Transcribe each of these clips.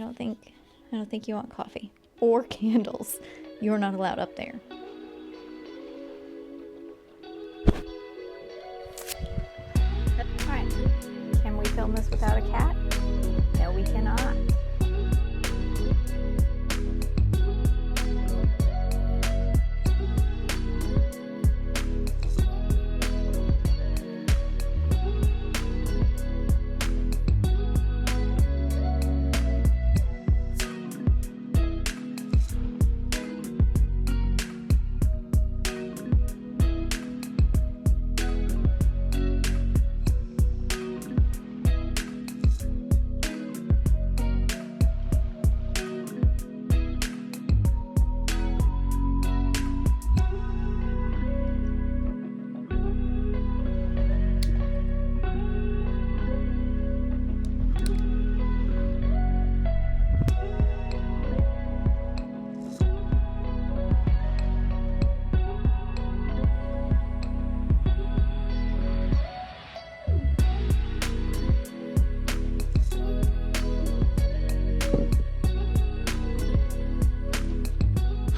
I don't think you want coffee or candles. You're not allowed up there. Alright, can we film this without a cat? No, we cannot.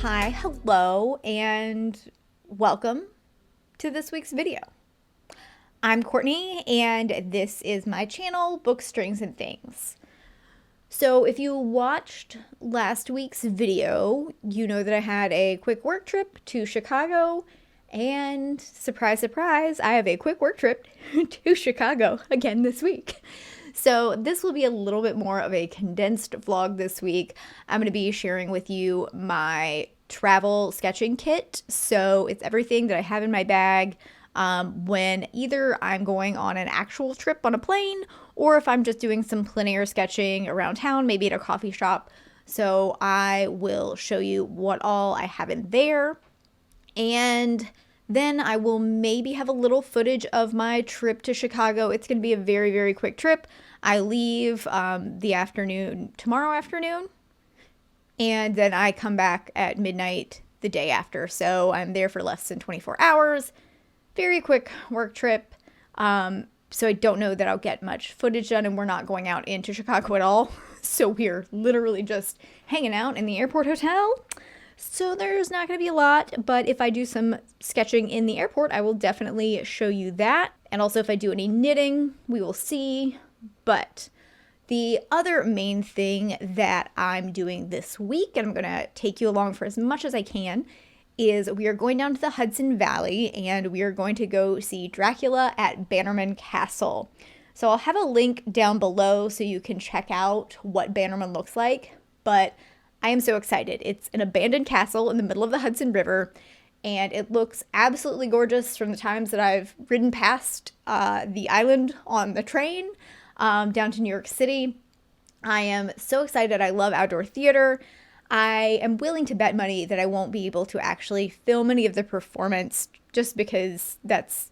Hi, hello, and welcome to this week's video. I'm Courtney, and this is my channel, Books, Strings, and Things. So if you watched last week's video, you know that I had a quick work trip to Chicago, and surprise, surprise, I have a quick work trip to Chicago again this week. So this will be a little bit more of a condensed vlog this week. I'm going to be sharing with you my travel sketching kit. So it's everything that I have in my bag when either I'm going on an actual trip on a plane or if I'm just doing some plein air sketching around town, maybe at a coffee shop. So I will show you what all I have in there. And then I will maybe have a little footage of my trip to Chicago. It's going to be a very, very quick trip. I leave tomorrow afternoon, and then I come back at midnight the day after. So I'm there for less than 24 hours. Very quick work trip. So I don't know that I'll get much footage done, and we're not going out into Chicago at all. So we're literally just hanging out in the airport hotel. So there's not going to be a lot, but if I do some sketching in the airport, I will definitely show you that. And also if I do any knitting, we will see. But the other main thing that I'm doing this week, and I'm going to take you along for as much as I can, is we are going down to the Hudson Valley and we are going to go see Dracula at Bannerman Castle. So I'll have a link down below so you can check out what Bannerman looks like, but I am so excited. It's an abandoned castle in the middle of the Hudson River, and it looks absolutely gorgeous from the times that I've ridden past the island on the train down to New York City. I am so excited. I love outdoor theater. I am willing to bet money that I won't be able to actually film any of the performance just because that's,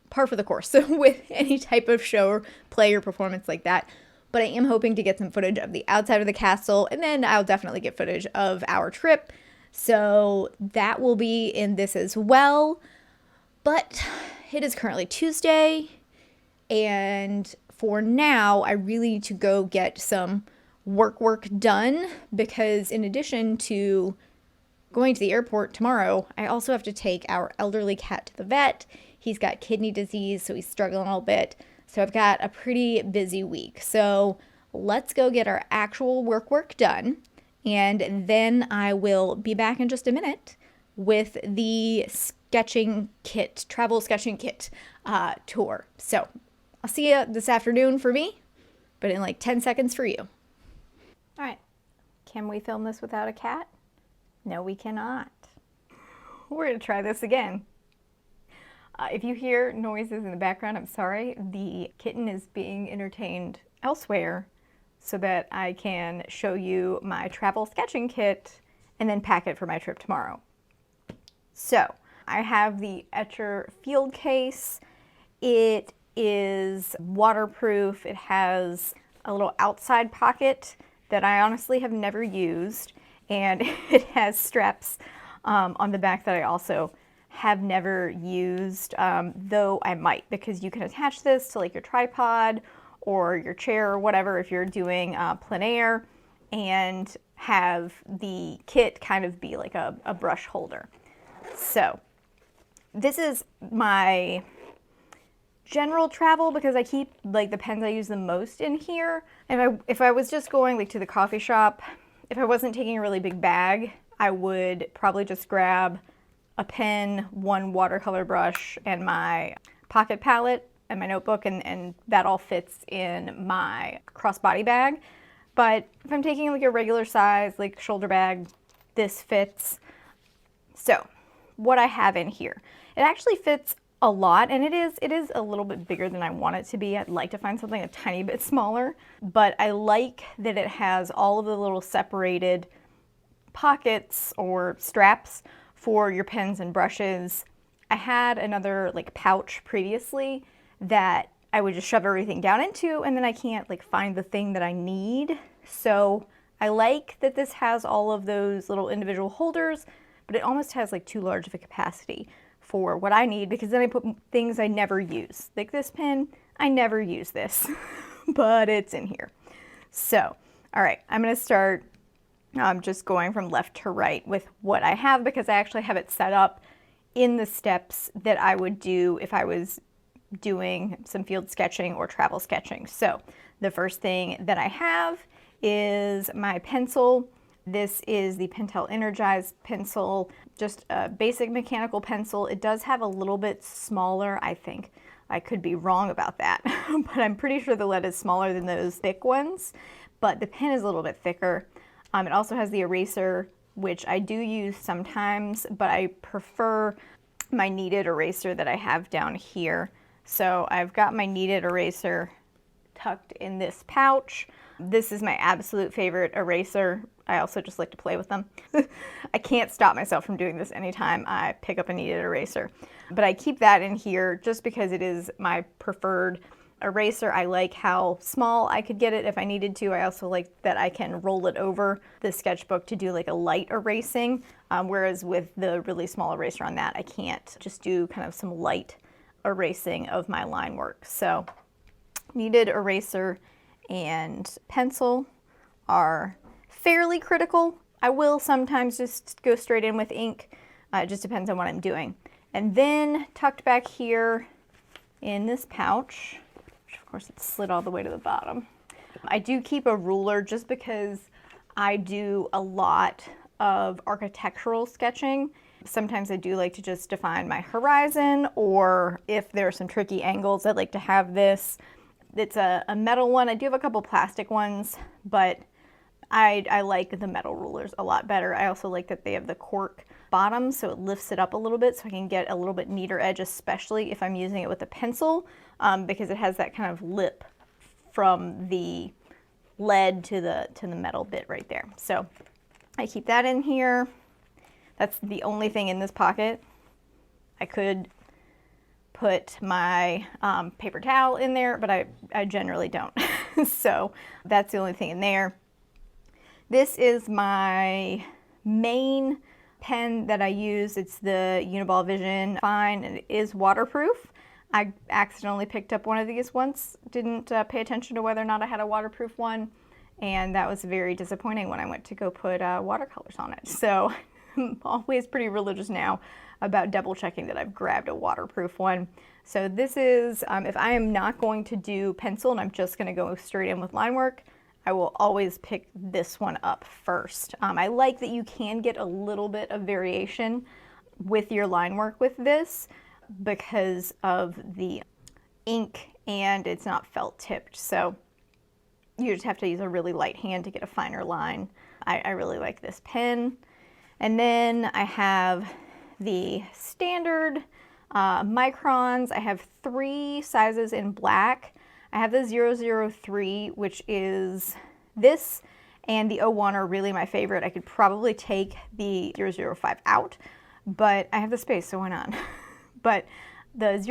par for the course with any type of show or play or performance like that. But I am hoping to get some footage of the outside of the castle, and then I'll definitely get footage of our trip. So that will be in this as well. But it is currently Tuesday, and for now, I really need to go get some work done because in addition to going to the airport tomorrow, I also have to take our elderly cat to the vet. He's got kidney disease, so he's struggling a little bit. So I've got a pretty busy week. So let's go get our actual work done. And then I will be back in just a minute with the sketching kit, travel sketching kit tour. So I'll see you this afternoon for me, but in like 10 seconds for you. All right, can we film this without a cat? No, we cannot. We're gonna try this again. If you hear noises in the background, I'm sorry. The kitten is being entertained elsewhere so that I can show you my travel sketching kit and then pack it for my trip tomorrow. So I have the Etcher field case. It is waterproof. It has a little outside pocket that I honestly have never used, and it has straps on the back that I also have never used, though I might, because you can attach this to like your tripod or your chair or whatever if you're doing plein air. and have the kit kind of be like a brush holder. So this is my general travel because I keep like the pens I use the most in here. And if I was just going like to the coffee shop, if I wasn't taking a really big bag, I would probably just grab a pen, one watercolor brush, and my pocket palette and my notebook, and that all fits in my crossbody bag. But if I'm taking like a regular size, like shoulder bag, this fits. So what I have in here, it actually fits a lot, and it is a little bit bigger than I want it to be. I'd like to find something a tiny bit smaller, but I like that it has all of the little separated pockets or straps for your pens and brushes. I had another like pouch previously that I would just shove everything down into, and then I can't like find the thing that I need. So I like that this has all of those little individual holders, but it almost has like too large of a capacity for what I need, because then I put things I never use. Like this pen, I never use this, but it's in here. So, all right, I'm gonna start just going from left to right with what I have, because I actually have it set up in the steps that I would do if I was doing some field sketching or travel sketching. So the first thing that I have is my pencil. This is the Pentel Energize pencil, just a basic mechanical pencil. It does have a little bit smaller, I think. I could be wrong about that, but I'm pretty sure the lead is smaller than those thick ones, but the pen is a little bit thicker. It also has the eraser, which I do use sometimes, but I prefer my kneaded eraser that I have down here. So I've got my kneaded eraser tucked in this pouch. This is my absolute favorite eraser. I also just like to play with them. I can't stop myself from doing this anytime I pick up a kneaded eraser. But I keep that in here just because it is my preferred eraser. I like how small I could get it if I needed to. I also like that I can roll it over the sketchbook to do like a light erasing, whereas with the really small eraser on that, I can't just do kind of some light erasing of my line work. So kneaded eraser and pencil are fairly critical. I will sometimes just go straight in with ink. It just depends on what I'm doing. And then tucked back here in this pouch, which of course it's slid all the way to the bottom, I do keep a ruler just because I do a lot of architectural sketching. Sometimes I do like to just define my horizon, or if there are some tricky angles, I'd like to have this. It's a metal one. I do have a couple plastic ones, but I like the metal rulers a lot better. I also like that they have the cork bottom, so it lifts it up a little bit so I can get a little bit neater edge, especially if I'm using it with a pencil, because it has that kind of lip from the lead to the metal bit right there. So I keep that in here. That's the only thing in this pocket. I could put my paper towel in there, but I generally don't. So that's the only thing in there. This is my main pen that I use. It's the Uniball Vision Fine, and it is waterproof. I accidentally picked up one of these once, didn't pay attention to whether or not I had a waterproof one, and that was very disappointing when I went to go put watercolors on it. So I'm always pretty religious now about double checking that I've grabbed a waterproof one. So this is, if I am not going to do pencil and I'm just going to go straight in with line work, I will always pick this one up first. I like that you can get a little bit of variation with your line work with this because of the ink, and it's not felt tipped. So you just have to use a really light hand to get a finer line. I really like this pen. And then I have the standard microns. I have 3 sizes in black. I have the 003, which is this, and the 01 are really my favorite. I could probably take the 005 out, but I have the space, so why not? But the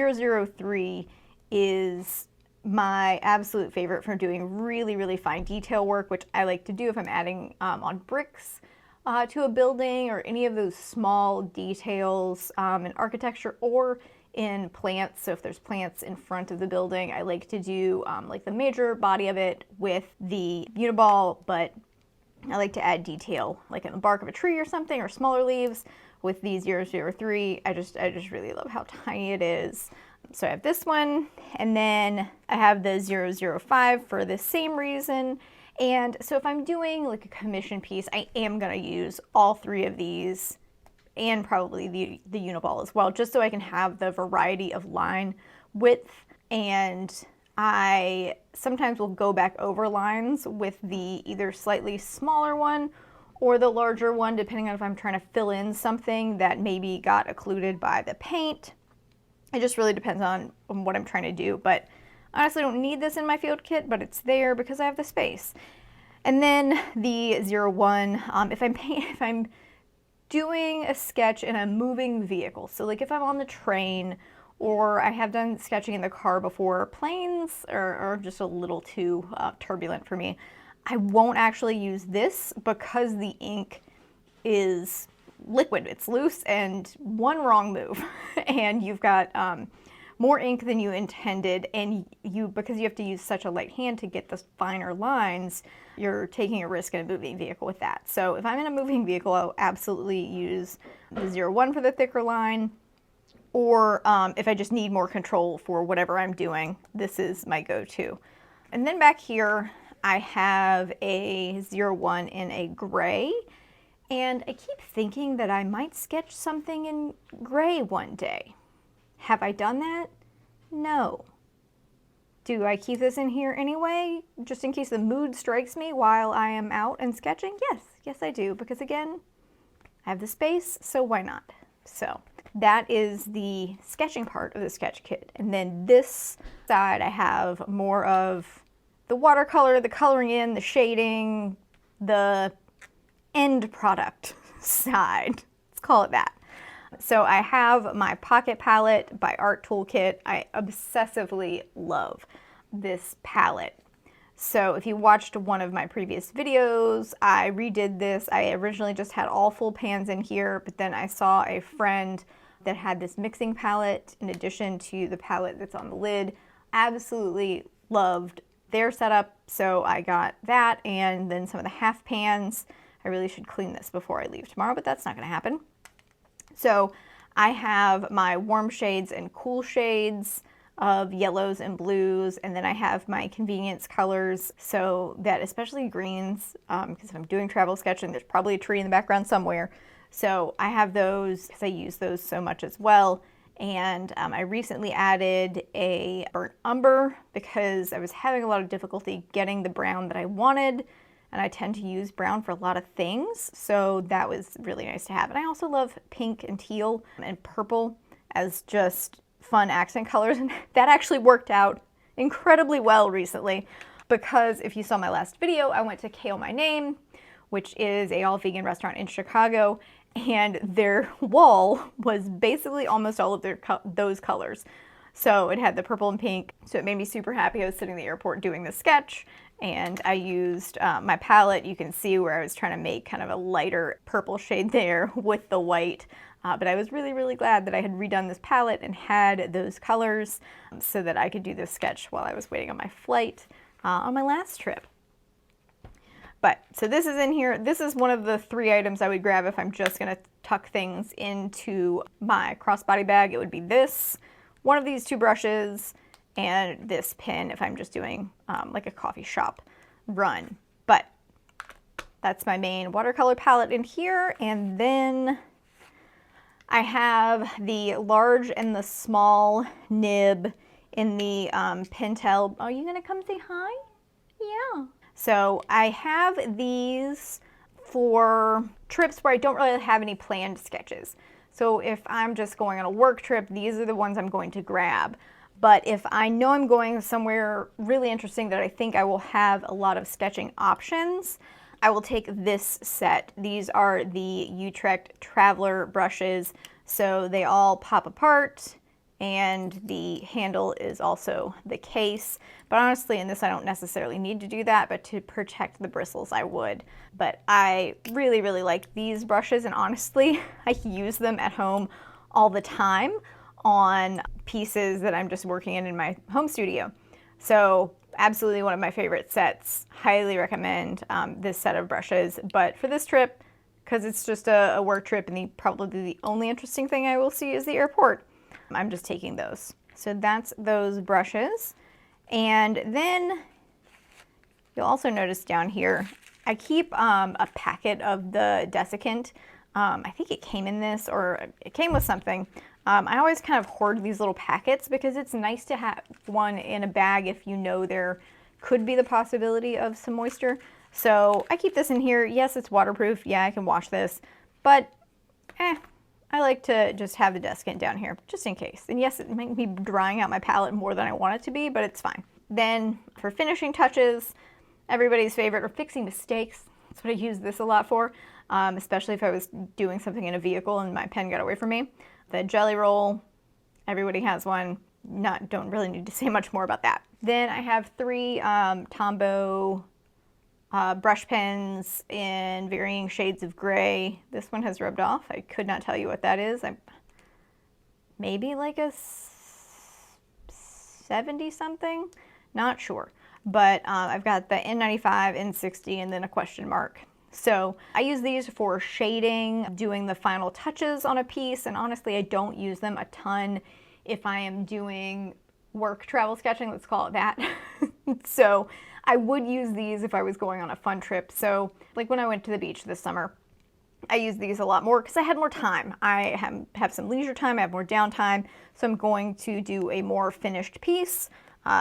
003 is my absolute favorite for doing really, really fine detail work, which I like to do if I'm adding on bricks to a building, or any of those small details in architecture or in plants. So if there's plants in front of the building, I like to do like the major body of it with the Uniball, but I like to add detail like in the bark of a tree or something, or smaller leaves. With the 003, I just really love how tiny it is. So I have this one, and then I have the 005 for the same reason. And so if I'm doing like a commission piece, I am gonna use all three of these and probably the uniball as well, just so I can have the variety of line width. And I sometimes will go back over lines with the either slightly smaller one or the larger one, depending on if I'm trying to fill in something that maybe got occluded by the paint. It just really depends on what I'm trying to do, but honestly I don't need this in my field kit, but it's there because I have the space. And then the 01, if I'm doing a sketch in a moving vehicle, so like if I'm on the train, or I have done sketching in the car before, planes are just a little too turbulent for me. I won't actually use this because the ink is liquid, it's loose, and one wrong move and you've got more ink than you intended, and because you have to use such a light hand to get the finer lines, you're taking a risk in a moving vehicle with that. So if I'm in a moving vehicle, I'll absolutely use the 01 for the thicker line, or if I just need more control for whatever I'm doing, this is my go-to. And then back here, I have a 01 in a gray, and I keep thinking that I might sketch something in gray one day. Have I done that? No. Do I keep this in here anyway, just in case the mood strikes me while I am out and sketching? Yes I do, because again, I have the space, so why not? So that is the sketching part of the sketch kit. And then this side, I have more of the watercolor, the coloring in, the shading, the end product side. Let's call it that. So I have my pocket palette by Art Toolkit. I obsessively love this palette. So if you watched one of my previous videos, I redid this. I originally just had all full pans in here, but then I saw a friend that had this mixing palette in addition to the palette that's on the lid. Absolutely loved their setup, so I got that, and then some of the half pans. I really should clean this before I leave tomorrow, but that's not gonna happen. So I have my warm shades and cool shades of yellows and blues, and then I have my convenience colors, so that especially greens, because if I'm doing travel sketching, there's probably a tree in the background somewhere. So I have those because I use those so much as well. And I recently added a burnt umber because I was having a lot of difficulty getting the brown that I wanted, and I tend to use brown for a lot of things, so that was really nice to have. And I also love pink and teal and purple as just fun accent colors, and that actually worked out incredibly well recently, because if you saw my last video, I went to Kale My Name, which is a all-vegan restaurant in Chicago, and their wall was basically almost all of those colors. So it had the purple and pink, so it made me super happy. I was sitting in the airport doing the sketch, and I used my palette. You can see where I was trying to make kind of a lighter purple shade there with the white. But I was really, really glad that I had redone this palette and had those colors so that I could do this sketch while I was waiting on my flight on my last trip. But, so this is in here. This is one of the 3 items I would grab if I'm just gonna tuck things into my crossbody bag. It would be this, one of these 2 brushes, and this pen if I'm just doing like a coffee shop run. But that's my main watercolor palette in here, and then I have the large and the small nib in the Pentel. Are you gonna come say hi? Yeah. So I have these for trips where I don't really have any planned sketches. So if I'm just going on a work trip, these are the ones I'm going to grab. But if I know I'm going somewhere really interesting that I think I will have a lot of sketching options, I will take this set. These are the Utrecht Traveler brushes, so they all pop apart, and the handle is also the case. But honestly, in this I don't necessarily need to do that, but to protect the bristles I would. But I really, really like these brushes, and honestly, I use them at home all the time on pieces that I'm just working in my home studio. So absolutely one of my favorite sets. Highly recommend this set of brushes. But for this trip, because it's just a work trip and probably the only interesting thing I will see is the airport, I'm just taking those. So that's those brushes. And then you'll also notice down here, I keep a packet of the desiccant. I think it came in this, or it came with something. I always kind of hoard these little packets because it's nice to have one in a bag if you know there could be the possibility of some moisture. So I keep this in here. Yes, it's waterproof. Yeah, I can wash this, but I like to just have the desiccant down here just in case. And yes, it might be drying out my palette more than I want it to be, but it's fine. Then for finishing touches, everybody's favorite, or fixing mistakes. That's what I use this a lot for, especially if I was doing something in a vehicle and my pen got away from me. The jelly roll, everybody has one. Don't really need to say much more about that. Then I have 3 Tombow brush pens in varying shades of gray. This one has rubbed off. I could not tell you what that is. Maybe like a 70 something, not sure. But I've got the N95, N60, and then a question mark. So I use these for shading, doing the final touches on a piece, and honestly I don't use them a ton if I am doing work travel sketching, let's call it that. So I would use these if I was going on a fun trip. So like when I went to the beach this summer, I used these a lot more because I had more time. I have some leisure time, I have more downtime, so I'm going to do a more finished piece.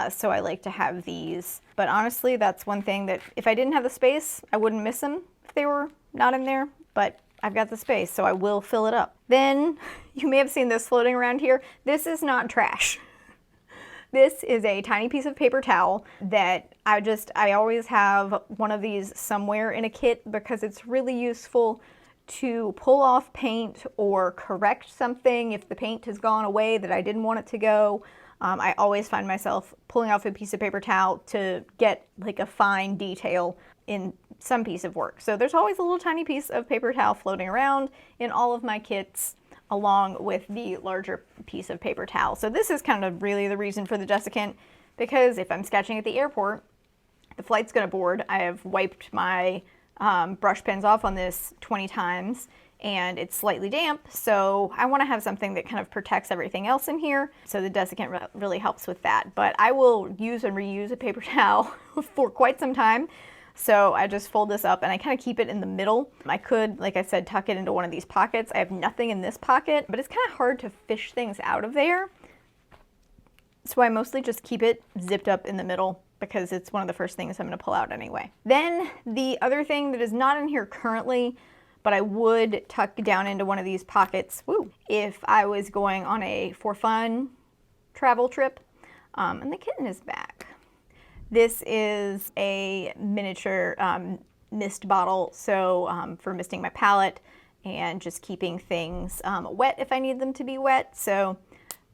So I like to have these. But honestly, that's one thing that if I didn't have the space, I wouldn't miss them if they were not in there. But I've got the space, so I will fill it up. Then you may have seen this floating around here. This is not trash. This is a tiny piece of paper towel that I always have one of these somewhere in a kit because it's really useful to pull off paint or correct something if the paint has gone away that I didn't want it to go. I always find myself pulling off a piece of paper towel to get like a fine detail in some piece of work. So there's always a little tiny piece of paper towel floating around in all of my kits along with the larger piece of paper towel. So this is kind of really the reason for the desiccant, because if I'm sketching at the airport, the flight's gonna board. I have wiped my brush pens off on this 20 times and it's slightly damp, so I want to have something that kind of protects everything else in here, so the desiccant really helps with that. But I will use and reuse a paper towel for quite some time, so I just fold this up and I kind of keep it in the middle. I could, like I said, tuck it into one of these pockets. I have nothing in this pocket, but it's kind of hard to fish things out of there, so I mostly just keep it zipped up in the middle because it's one of the first things I'm going to pull out anyway. Then the other thing that is not in here currently, but I would tuck down into one of these pockets if I was going on a for fun travel trip. And the kitten is back. This is a miniature mist bottle, so for misting my palette and just keeping things wet if I need them to be wet. So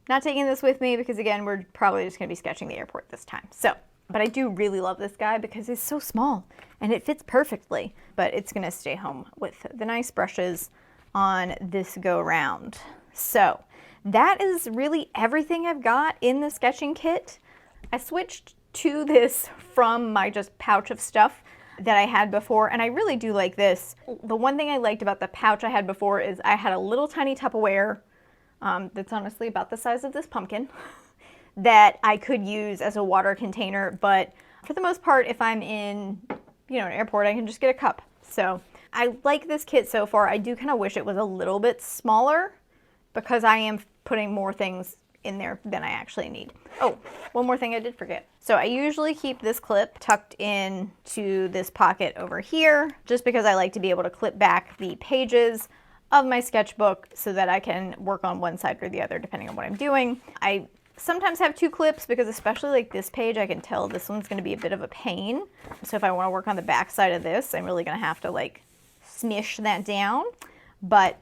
not taking this with me because again, we're probably just going to be sketching the airport this time. So, but I do really love this guy because it's so small and it fits perfectly, but it's gonna stay home with the nice brushes on this go round. So that is really everything I've got in the sketching kit. I switched to this from my just pouch of stuff that I had before, and I really do like this. The one thing I liked about the pouch I had before is I had a little tiny Tupperware that's honestly about the size of this pumpkin that I could use as a water container, but for the most part, if I'm in, an airport, I can just get a cup. So I like this kit so far. I do kind of wish it was a little bit smaller because I am putting more things in there than I actually need. Oh, one more thing I did forget. So I usually keep this clip tucked in to this pocket over here, just because I like to be able to clip back the pages of my sketchbook so that I can work on one side or the other depending on what I'm doing. I sometimes have 2 clips because especially like this page, I can tell this one's going to be a bit of a pain. So if I want to work on the back side of this, I'm really going to have to like smish that down, but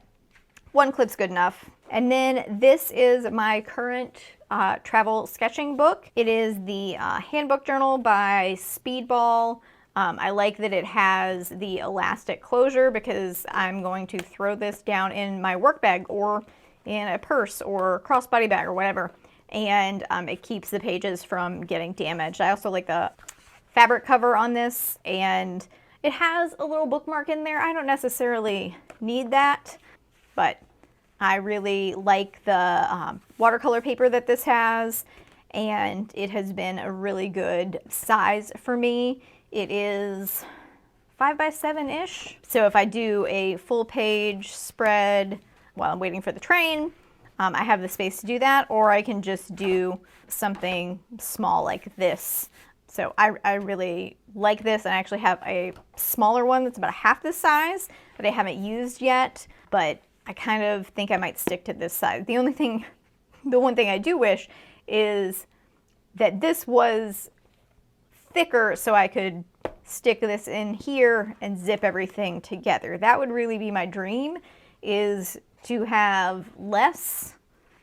1 clip's good enough. And then this is my current travel sketching book. It is the handbook journal by Speedball. I like that it has the elastic closure because I'm going to throw this down in my work bag or in a purse or crossbody bag or whatever. and it keeps the pages from getting damaged. I also like the fabric cover on this, and it has a little bookmark in there. I don't necessarily need that, but I really like the watercolor paper that this has, and it has been a really good size for me. It is 5 by 7-ish. So if I do a full page spread while I'm waiting for the train, I have the space to do that, or I can just do something small like this. So I really like this, and I actually have a smaller one that's about half this size that I haven't used yet, but I kind of think I might stick to this size. The one thing I do wish is that this was thicker so I could stick this in here and zip everything together. That would really be my dream, is to have less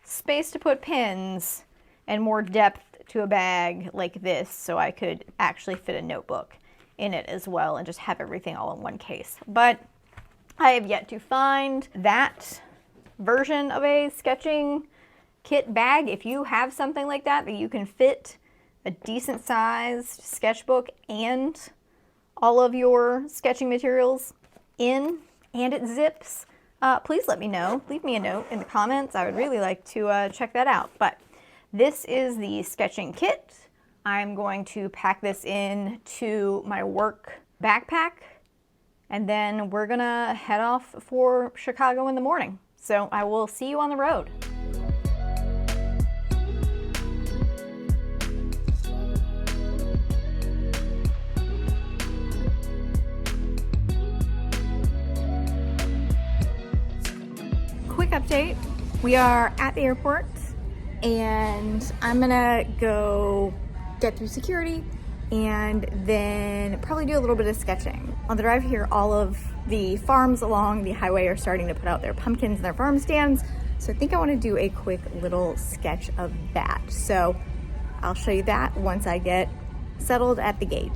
space to put pins and more depth to a bag like this, so I could actually fit a notebook in it as well and just have everything all in one case. But I have yet to find that version of a sketching kit bag. If you have something like that you can fit a decent sized sketchbook and all of your sketching materials in, and it zips, please let me know. Leave me a note in the comments. I would really like to check that out. But this is the sketching kit. I'm going to pack this in to my work backpack, and then we're gonna head off for Chicago in the morning. So I will see you on the road. Quick update. We are at the airport, and I'm gonna go get through security and then probably do a little bit of sketching. On the drive here, all of the farms along the highway are starting to put out their pumpkins and their farm stands. So I think I want to do a quick little sketch of that. So I'll show you that once I get settled at the gate.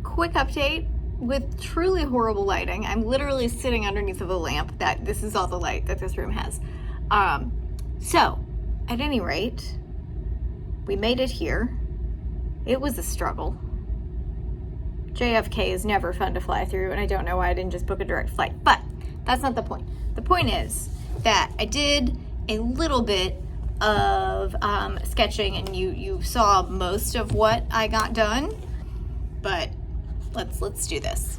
Quick update. With truly horrible lighting, I'm literally sitting underneath of a lamp. This is all the light that this room has. So at any rate, we made it here. It was a struggle. JFK is never fun to fly through, and I don't know why I didn't just book a direct flight, but that's not the point. The point is that I did a little bit of sketching, and you saw most of what I got done, but let's do this.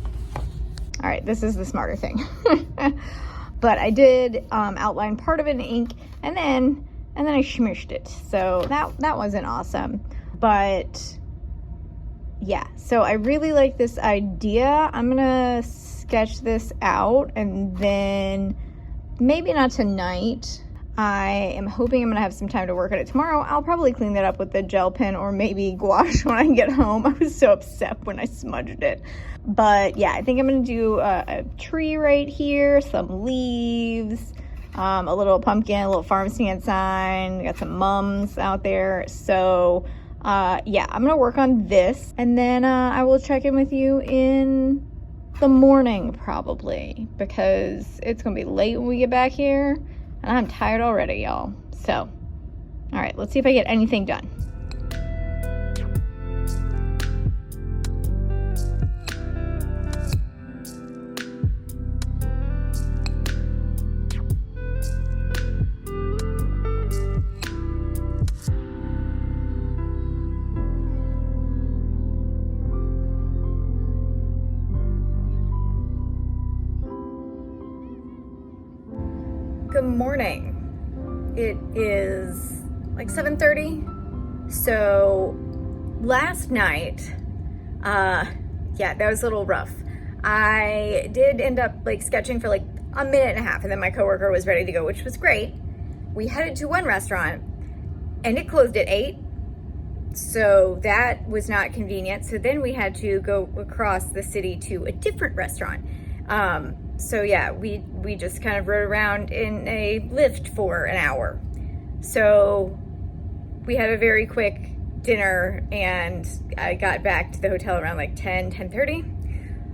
All right, this is the smarter thing. But I did outline part of it in ink, and then I smooshed it. So that wasn't awesome. But yeah, so I really like this idea. I'm gonna sketch this out, and then maybe not tonight. I am hoping I'm gonna have some time to work on it tomorrow. I'll probably clean that up with the gel pen or maybe gouache when I get home. I was so upset when I smudged it. But yeah, I think I'm gonna do a tree right here, some leaves, a little pumpkin, a little farm stand sign. Got some mums out there. So yeah, I'm gonna work on this, and then I will check in with you in the morning probably, because it's gonna be late when we get back here. And I'm tired already, y'all. So, all right, let's see if I get anything done. Good morning. It is like 7:30. So last night, yeah, that was a little rough. I did end up like sketching for like a minute and a half, and then my coworker was ready to go, which was great. We headed to one restaurant and it closed at 8. So that was not convenient. So then we had to go across the city to a different restaurant. So yeah, we just kind of rode around in a Lyft for an hour. So we had a very quick dinner, and I got back to the hotel around like 10:30.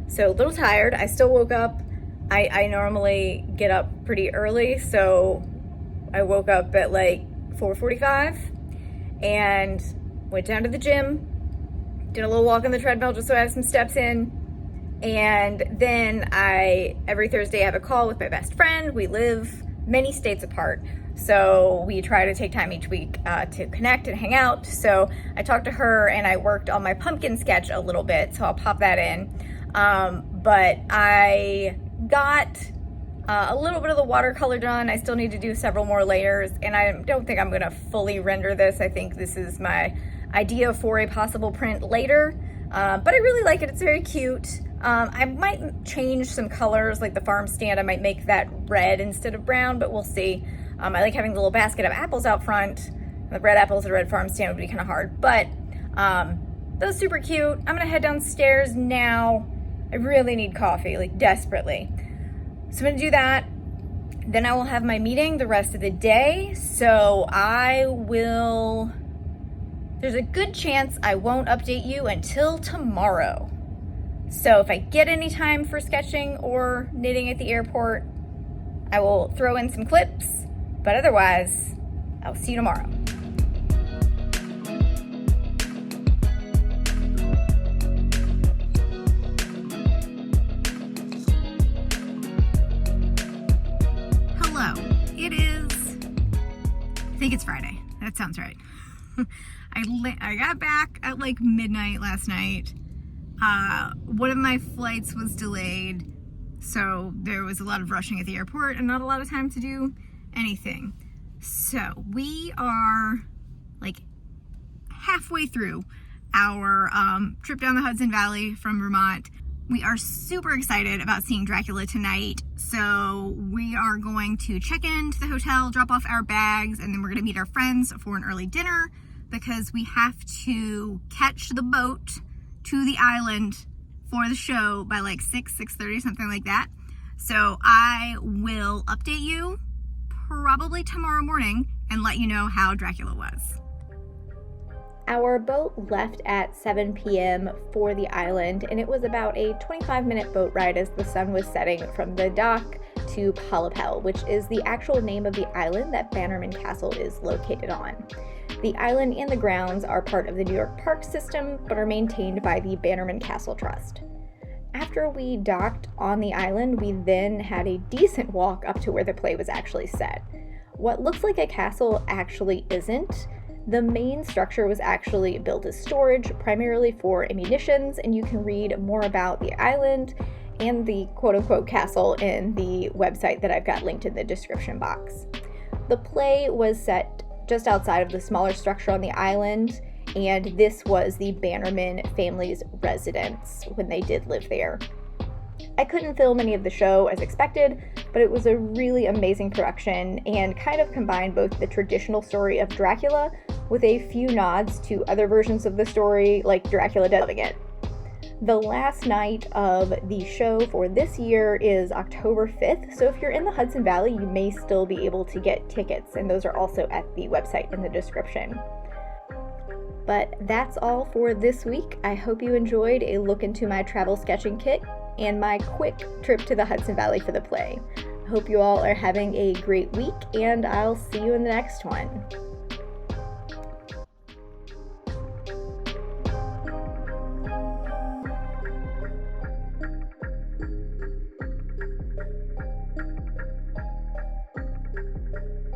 So a little tired. I still woke up. I normally get up pretty early, so I woke up at like 4:45 and went down to the gym, did a little walk on the treadmill just so I have some steps in. And then every Thursday I have a call with my best friend. We live many states apart, so we try to take time each week to connect and hang out. So I talked to her and I worked on my pumpkin sketch a little bit, so I'll pop that in. But I got a little bit of the watercolor done. I still need to do several more layers, and I don't think I'm gonna fully render this. I think this is my idea for a possible print later, but I really like it. It's very cute. I might change some colors, like the farm stand. I might make that red instead of brown, but we'll see. I like having the little basket of apples out front. The red apples at a red farm stand would be kind of hard, but that was super cute. I'm gonna head downstairs now. I really need coffee, like desperately. So I'm gonna do that. Then I will have my meeting the rest of the day. So there's a good chance I won't update you until tomorrow. So if I get any time for sketching or knitting at the airport, I will throw in some clips, but otherwise, I'll see you tomorrow. Hello, I think it's Friday. That sounds right. I got back at like midnight last night. One of my flights was delayed, so there was a lot of rushing at the airport and not a lot of time to do anything. So we are like halfway through our trip down the Hudson Valley from Vermont. We are super excited about seeing Dracula tonight. So we are going to check into the hotel, drop off our bags, and then we're gonna meet our friends for an early dinner because we have to catch the boat to the island for the show by like 6:30, something like that. So I will update you probably tomorrow morning and let you know how Dracula was. Our boat left at 7 p.m. for the island, and it was about a 25-minute boat ride as the sun was setting from the dock to Palapel, which is the actual name of the island that Bannerman Castle is located on. The island and the grounds are part of the New York Park system, but are maintained by the Bannerman Castle Trust. After we docked on the island, we then had a decent walk up to where the play was actually set. What looks like a castle actually isn't. The main structure was actually built as storage, primarily for ammunitions, and you can read more about the island and the quote-unquote castle in the website that I've got linked in the description box. The play was set just outside of the smaller structure on the island, and this was the Bannerman family's residence when they did live there. I couldn't film any of the show as expected, but it was a really amazing production and kind of combined both the traditional story of Dracula with a few nods to other versions of the story, like Dracula Dead. Loving it. The last night of the show for this year is October 5th, so if you're in the Hudson Valley, you may still be able to get tickets, and those are also at the website in the description. But that's all for this week. I hope you enjoyed a look into my travel sketching kit and my quick trip to the Hudson Valley for the play. I hope you all are having a great week, and I'll see you in the next one.